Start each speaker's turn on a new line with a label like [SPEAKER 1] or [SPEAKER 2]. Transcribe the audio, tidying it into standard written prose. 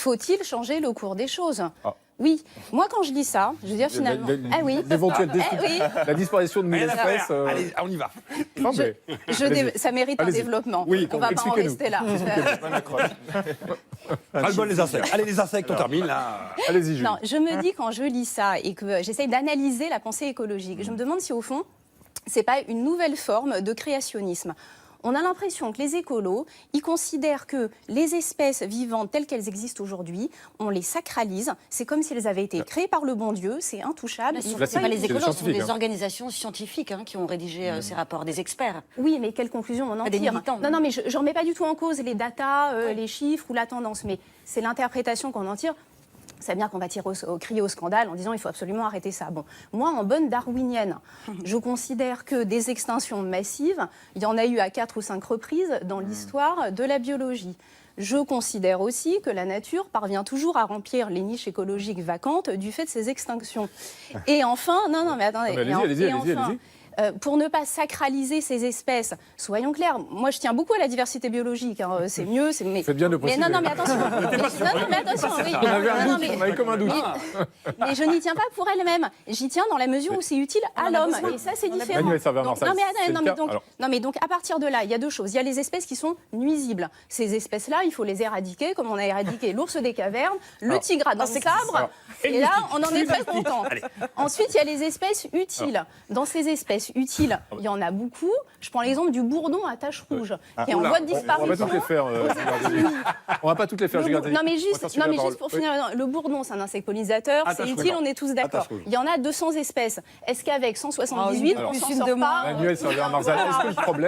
[SPEAKER 1] Faut-il changer le cours des choses?
[SPEAKER 2] Ah.
[SPEAKER 1] Oui. Moi, quand je lis ça, je veux dire finalement... Ah oui.
[SPEAKER 2] L'éventuelle
[SPEAKER 1] oui.
[SPEAKER 2] la disparition de mille espèces.
[SPEAKER 3] Allez, on y va.
[SPEAKER 2] Non, mais-
[SPEAKER 1] Ça mérite un
[SPEAKER 2] Allez-y.
[SPEAKER 1] développement.
[SPEAKER 2] Oui,
[SPEAKER 1] on va pas en
[SPEAKER 2] expliquez-nous.
[SPEAKER 1] rester là.
[SPEAKER 3] Ras-le-bol les insectes. Allez, les insectes, on termine là.
[SPEAKER 2] Allez-y, Julie.
[SPEAKER 1] Non, je me dis quand je lis ça et que j'essaye d'analyser la pensée écologique, je me demande si au fond, c'est pas une nouvelle forme de créationnisme. On a l'impression que les écolos, ils considèrent que les espèces vivantes telles qu'elles existent aujourd'hui, on les sacralise. C'est comme si elles avaient été créées par le bon Dieu, c'est intouchable.
[SPEAKER 4] Ce
[SPEAKER 1] Il
[SPEAKER 4] ne
[SPEAKER 1] faut
[SPEAKER 4] sont pas
[SPEAKER 1] pas
[SPEAKER 4] les
[SPEAKER 1] y-
[SPEAKER 4] écolos, ce sont
[SPEAKER 2] scientifiques,
[SPEAKER 4] des
[SPEAKER 2] hein.
[SPEAKER 4] organisations scientifiques qui ont rédigé ces rapports, des experts.
[SPEAKER 1] Oui, mais quelle conclusion on en
[SPEAKER 4] Des
[SPEAKER 1] tire?
[SPEAKER 4] militants.
[SPEAKER 1] Non, mais je ne remets pas du tout en cause les datas, les chiffres ou la tendance, mais c'est l'interprétation qu'on en tire. C'est bien qu'on va crier au scandale en disant il faut absolument arrêter ça. Bon, moi, en bonne darwinienne, je considère que des extinctions massives, il y en a eu à 4 ou 5 reprises dans l'histoire de la biologie. Je considère aussi que la nature parvient toujours à remplir les niches écologiques vacantes du fait de ces extinctions. Et enfin, non, mais attendez.
[SPEAKER 2] Non, mais allez-y,
[SPEAKER 1] et enfin,
[SPEAKER 2] allez-y.
[SPEAKER 1] pour ne pas sacraliser ces espèces, soyons clairs, moi je tiens beaucoup à la diversité biologique, hein, c'est mieux. Mais,
[SPEAKER 2] Faites bien de
[SPEAKER 1] mais
[SPEAKER 2] préciser.
[SPEAKER 1] non, mais attention. mais attention, oui.
[SPEAKER 2] On avait un
[SPEAKER 1] Non,
[SPEAKER 2] doute,
[SPEAKER 1] mais-
[SPEAKER 2] on avait comme un doute.
[SPEAKER 1] mais je n'y tiens pas pour elle-même. J'y tiens dans la mesure où c'est utile à l'homme. Et ça, c'est différent.
[SPEAKER 2] Manuel Servet-Marsal,
[SPEAKER 1] Non, mais,
[SPEAKER 2] c'est le cas. Alors.
[SPEAKER 1] non, mais donc, à partir de là, il y a deux choses. Il y a les espèces qui sont nuisibles. Ces espèces-là, il faut les éradiquer, comme on a éradiqué l'ours des cavernes, le tigre à dents de sabre. Et là, on en est très content. Ensuite, il y a les espèces utiles. Dans ces espèces utiles, il y en a beaucoup. Je prends l'exemple du bourdon à taches rouges, qui est en voie de
[SPEAKER 2] On va
[SPEAKER 1] disparition.
[SPEAKER 2] pas toutes les faire. On va pas toutes les faire.
[SPEAKER 1] Non mais juste pour finir, le bourdon c'est un insecte pollinisateur, c'est utile, on est tous d'accord.
[SPEAKER 3] Attache rouge.
[SPEAKER 1] Il y en a 200 espèces. Est-ce qu'avec 178 on
[SPEAKER 4] plus
[SPEAKER 1] s'en
[SPEAKER 4] une
[SPEAKER 1] sort
[SPEAKER 4] de
[SPEAKER 1] pas?
[SPEAKER 4] moins.
[SPEAKER 2] Manuel Servet-Marsal, est-ce que le problème